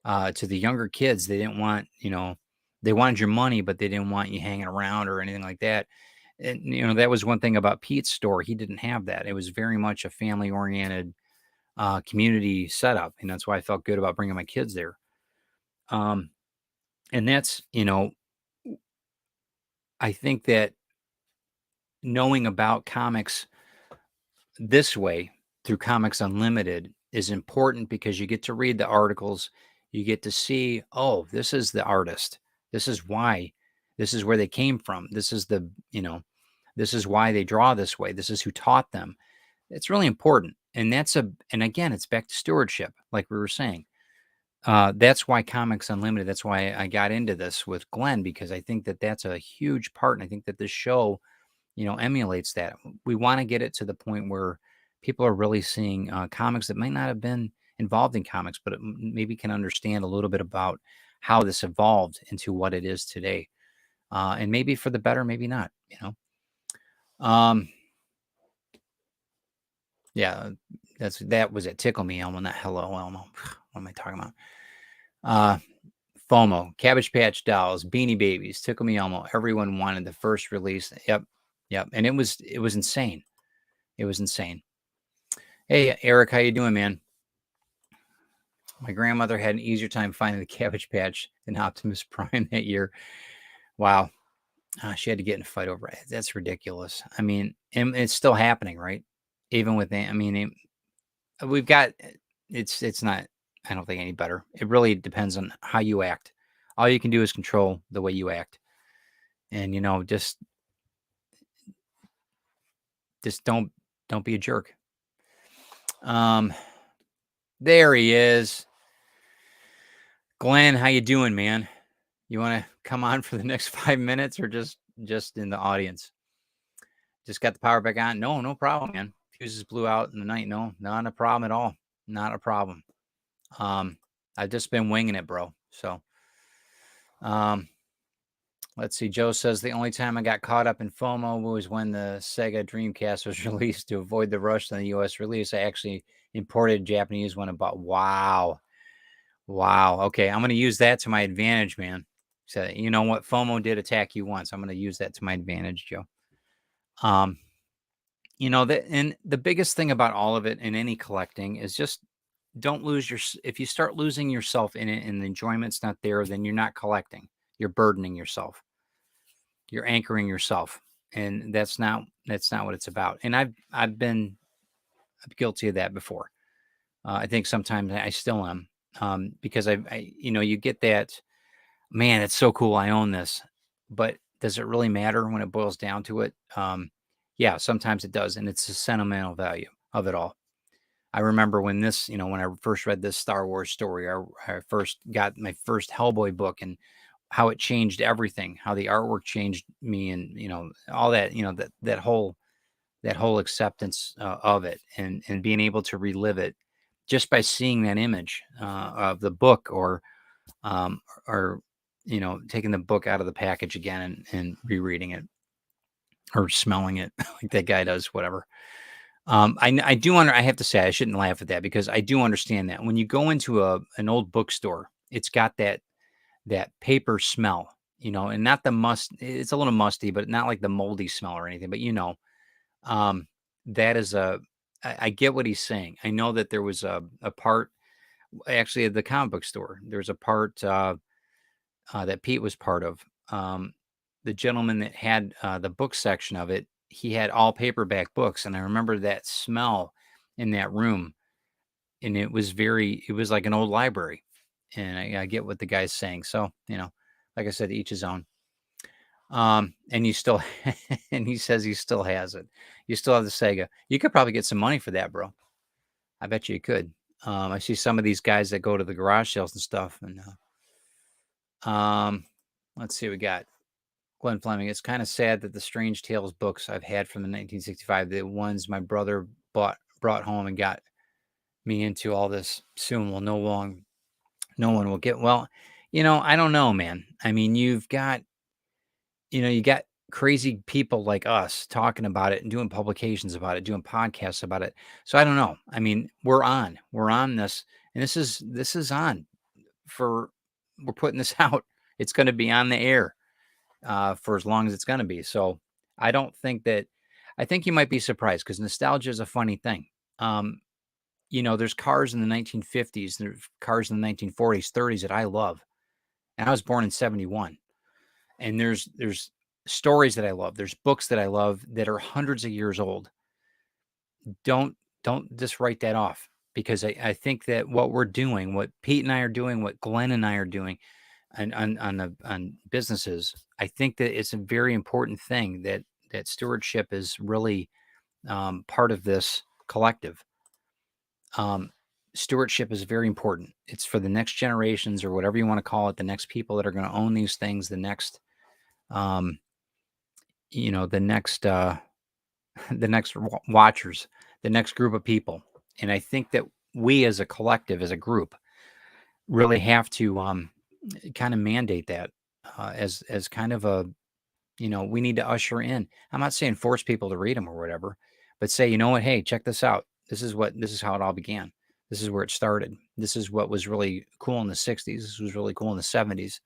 to the younger kids. They didn't want, they wanted your money, but they didn't want you hanging around or anything like that. And that was one thing about Pete's store. He didn't have that. It was very much a family oriented community setup, and that's why I felt good about bringing my kids there. And that's, I think that knowing about comics this way through Comics Unlimited is important, because you get to read the articles, you get to see, oh, this is the artist, this is why, this is where they came from, this is this is why they draw this way, this is who taught them. It's really important. And and again, it's back to stewardship, like we were saying. That's why Comics Unlimited, that's why I got into this with Glenn, because I think that that's a huge part. And I think that this show, emulates that. We want to get it to the point where people are really seeing comics that might not have been involved in comics, but maybe can understand a little bit about how this evolved into what it is today. And maybe for the better, maybe not, Um, yeah, that was it. Tickle Me Elmo, not Hello Elmo. What am I talking about? FOMO, Cabbage Patch Dolls, Beanie Babies, Tickle Me Elmo. Everyone wanted the first release. Yep, and it was insane. It was insane. Hey, Eric, how you doing, man? My grandmother had an easier time finding the Cabbage Patch than Optimus Prime that year. Wow. She had to get in a fight over it. That's ridiculous. I mean, and it's still happening, right? Even with that, I mean, we've got it's not, I don't think, any better. It really depends on how you act. All you can do is control the way you act. And just don't be a jerk. There he is. Glenn, how you doing, man? You want to come on for the next 5 minutes or just in the audience? Just got the power back on? No problem, man. Fuses blew out in the night. No, not a problem at all. Not a problem. I've just been winging it, bro. So, let's see. Joe says the only time I got caught up in FOMO was when the Sega Dreamcast was released. To avoid the rush on the US release, I actually imported a Japanese one and bought. Wow. Okay, I'm going to use that to my advantage, man. So, you know what? FOMO did attack you once. I'm going to use that to my advantage, Joe. And the biggest thing about all of it in any collecting is just don't lose if you start losing yourself in it and the enjoyment's not there, then you're not collecting. You're burdening yourself. You're anchoring yourself. And that's not what it's about. And I've been guilty of that before. I think sometimes I still am. Because you get that, man, it's so cool. I own this, but does it really matter when it boils down to it? Yeah, sometimes it does. And it's the sentimental value of it all. I remember when when I first read this Star Wars story, I first got my first Hellboy book and how it changed everything, how the artwork changed me and, all that, that whole acceptance of it and being able to relive it just by seeing that image of the book or taking the book out of the package again and rereading it or smelling it like that guy does, whatever. I have to say, I shouldn't laugh at that because I do understand that when you go into an old bookstore, it's got that paper smell, and not the it's a little musty, but not like the moldy smell or anything, but that is I get what he's saying. I know that there was a part actually at the comic book store. There's a part that Pete was part of. The gentleman that had the book section of it, he had all paperback books, and I remember that smell in that room, and it was like an old library, and I get what the guy's saying. So, like I said, each his own. And you still, and he says he still has it. You still have the Sega. You could probably get some money for that, bro. I bet you could. I see some of these guys that go to the garage sales and stuff, and let's see what we got. Glenn Fleming. It's kind of sad that the Strange Tales books I've had from the 1965, the ones my brother brought home and got me into all this soon will no one will get. Well, I don't know, man. I mean, you got crazy people like us talking about it and doing publications about it, doing podcasts about it. So I don't know. I mean, we're on this, and this is on we're putting this out. It's going to be on the air for as long as it's going to be. So I think you might be surprised because nostalgia is a funny thing. There's cars in the 1950s, there's cars in the 1940s, 30s that I love. And I was born in 71. And there's stories that I love. There's books that I love that are hundreds of years old. Don't just write that off because I think that what we're doing, what Pete and I are doing, what Glenn and I are doing on businesses, I think that it's a very important thing that stewardship is really part of this collective. Stewardship is very important. It's for the next generations or whatever you want to call it, the next people that are going to own these things, the next the next the next watchers, the next group of people. And I think that we as a collective, as a group, really have to kind of mandate that as kind of We need to usher in. I'm not saying force people to read them or whatever, but say, you know what? Hey, check this out. This is how it all began. This is where it started. This is what was really cool in the 60s. This was really cool in the 70s.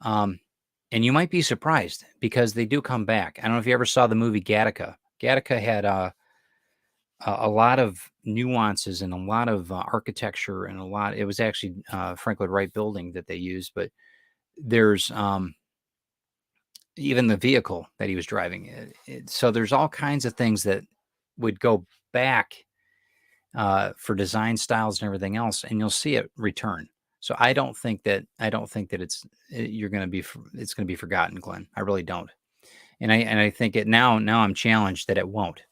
And you might be surprised because they do come back. I don't know if you ever saw the movie Gattaca. Gattaca had a lot of nuances and a lot of architecture and it was actually Frank Lloyd Wright building that they used, but there's even the vehicle that he was driving. So there's all kinds of things that would go back for design styles and everything else, and you'll see it return. So I don't think that it's going to be forgotten, Glenn. I really don't. And I think now I'm challenged that it won't.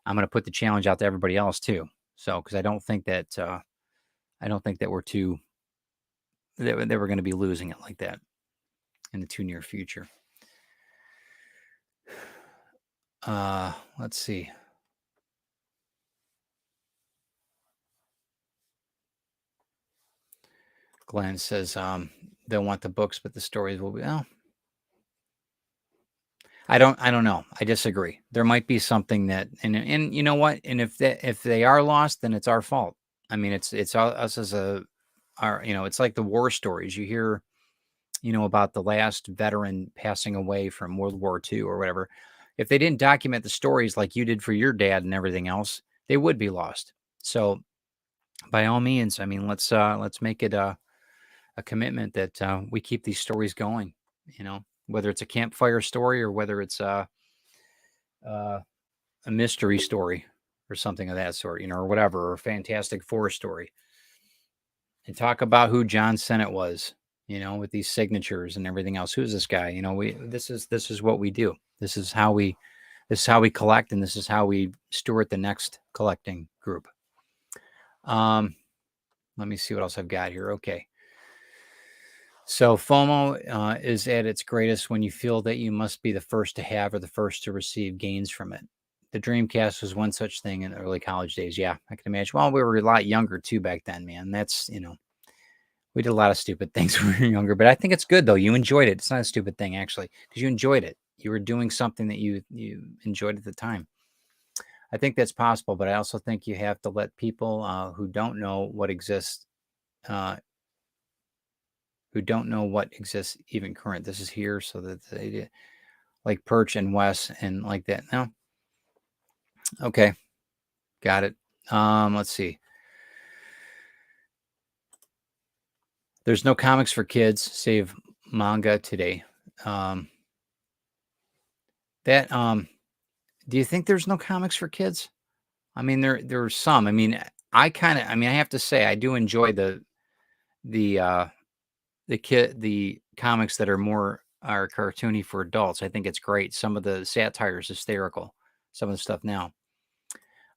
I'm going to put the challenge out to everybody else too. So because I don't think that we're going to be losing it like that in the too near future. Let's see. Glenn says they'll want the books, but the stories will be. Well, I don't know. I disagree. There might be something that, and you know what? And if they are lost, then it's our fault. I mean, it's us as it's like the war stories you hear, about the last veteran passing away from World War II or whatever. If they didn't document the stories like you did for your dad and everything else, they would be lost. So, by all means, I mean, let's make it a commitment that we keep these stories going. Whether it's a campfire story or whether it's a mystery story or something of that sort, or whatever, or a Fantastic Four story, and talk about who John Sennett was, with these signatures and everything else. Who's this guy? This is what we do. This is how we collect, and this is how we steward the next collecting group. Let me see what else I've got here. Okay. So FOMO is at its greatest when you feel that you must be the first to have or the first to receive gains from it. The Dreamcast was one such thing in the early college days. Yeah, I can imagine. Well, we were a lot younger too back then, man. That's, we did a lot of stupid things when we were younger, but I think it's good though. You enjoyed it. It's not a stupid thing actually, because you enjoyed it. You were doing something that you enjoyed at the time. I think that's possible, but I also think you have to let people who don't know what exists even current. This is here so that they like Perch and Wes and like that. No. Okay. Got it. Let's see. There's no comics for kids save manga today. Do you think there's no comics for kids? I mean, there's some. I mean, I have to say I do enjoy the comics that are cartoony for adults. I think it's great. Some of the satire is hysterical. Some of the stuff now.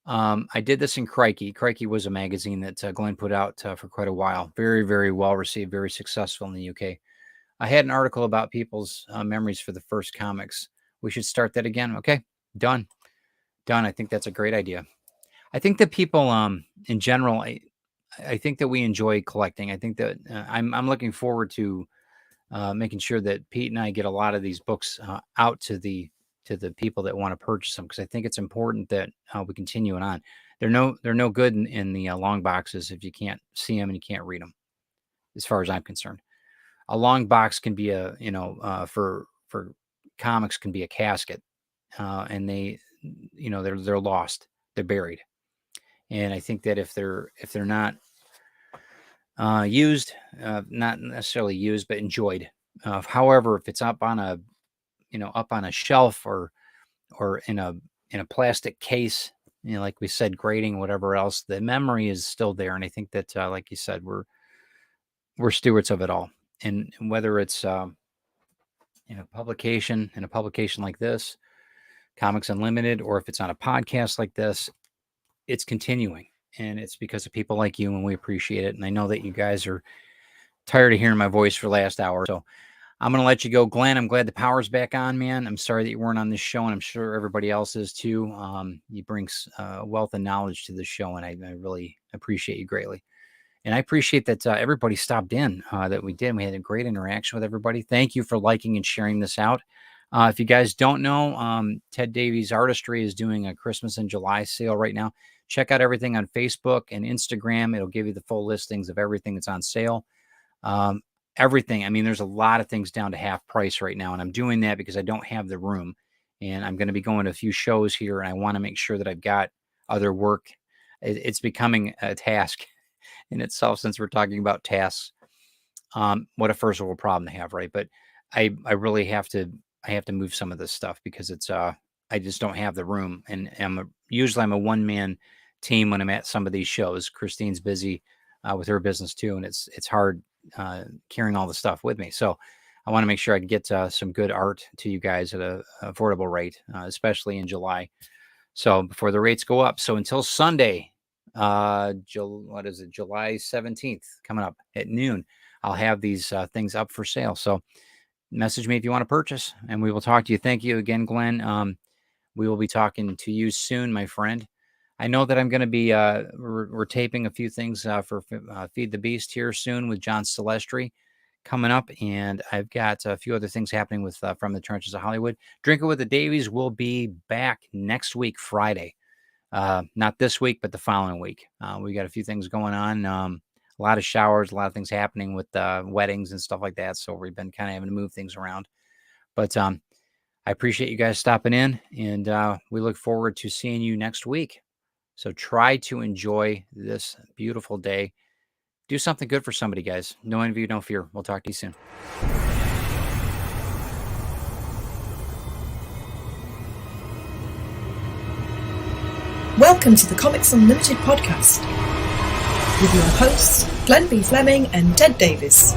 I did this in Crikey. Crikey was a magazine that Glenn put out for quite a while. Very, very well received, very successful in the UK. I had an article about people's memories for the first comics. We should start that again. Okay, done. I think that's a great idea. I think that people, in general, I think that we enjoy collecting. I think that I'm looking forward to making sure that Pete and I get a lot of these books out to the people that want to purchase them, because I think it's important that we continue it on. They're no good in the long boxes if you can't see them and you can't read them. As far as I'm concerned, a long box can be for comics can be a casket, and they're lost, they're buried. And I think that if they're not used, not necessarily used, but enjoyed, however, if it's up on a shelf or in a plastic case, like we said, grading, whatever else, the memory is still there. And I think that, like you said, we're stewards of it all. And whether it's in a publication like this, Comics Unlimited, or if it's on a podcast like this, it's continuing. And it's because of people like you, and we appreciate it. And I know that you guys are tired of hearing my voice for the last hour. So I'm going to let you go. Glenn, I'm glad the power's back on, man. I'm sorry that you weren't on this show, and I'm sure everybody else is too. You bring a wealth of knowledge to the show, and I really appreciate you greatly. And I appreciate that everybody stopped in, that we did. We had a great interaction with everybody. Thank you for liking and sharing this out. If you guys don't know, Ted Davies Artistry is doing a Christmas in July sale right now. Check out everything on Facebook and Instagram. It'll give you the full listings of everything that's on sale. Everything. I mean, there's a lot of things down to half price right now, and I'm doing that because I don't have the room, and I'm going to be going to a few shows here, and I want to make sure that I've got other work. It's becoming a task in itself, since we're talking about tasks. What a first world problem to have, right? But I really have to move some of this stuff because it's I just don't have the room, and usually I'm a one-man team when I'm at some of these shows. Christine's busy with her business too, and it's hard carrying all the stuff with me. So I want to make sure I can get some good art to you guys at a affordable rate, especially in July. So before the rates go up. So until Sunday, July 17th coming up at noon, I'll have these things up for sale. So message me if you want to purchase, and we will talk to you. Thank you again, Glenn. We will be talking to you soon, my friend. I know that I'm going to be we're taping a few things for Feed the Beast here soon with John Celestri coming up, and I've got a few other things happening with From the Trenches of Hollywood. Drinking with the Davies will be back next week, Friday. Not this week, but the following week. We got a few things going on. A lot of showers, a lot of things happening with weddings and stuff like that. So we've been kind of having to move things around. But I appreciate you guys stopping in, and we look forward to seeing you next week. So try to enjoy this beautiful day. Do something good for somebody, guys. No envy, no fear. We'll talk to you soon. Welcome to the Comics Unlimited podcast with your hosts, Glenn B. Fleming and Ted Davies.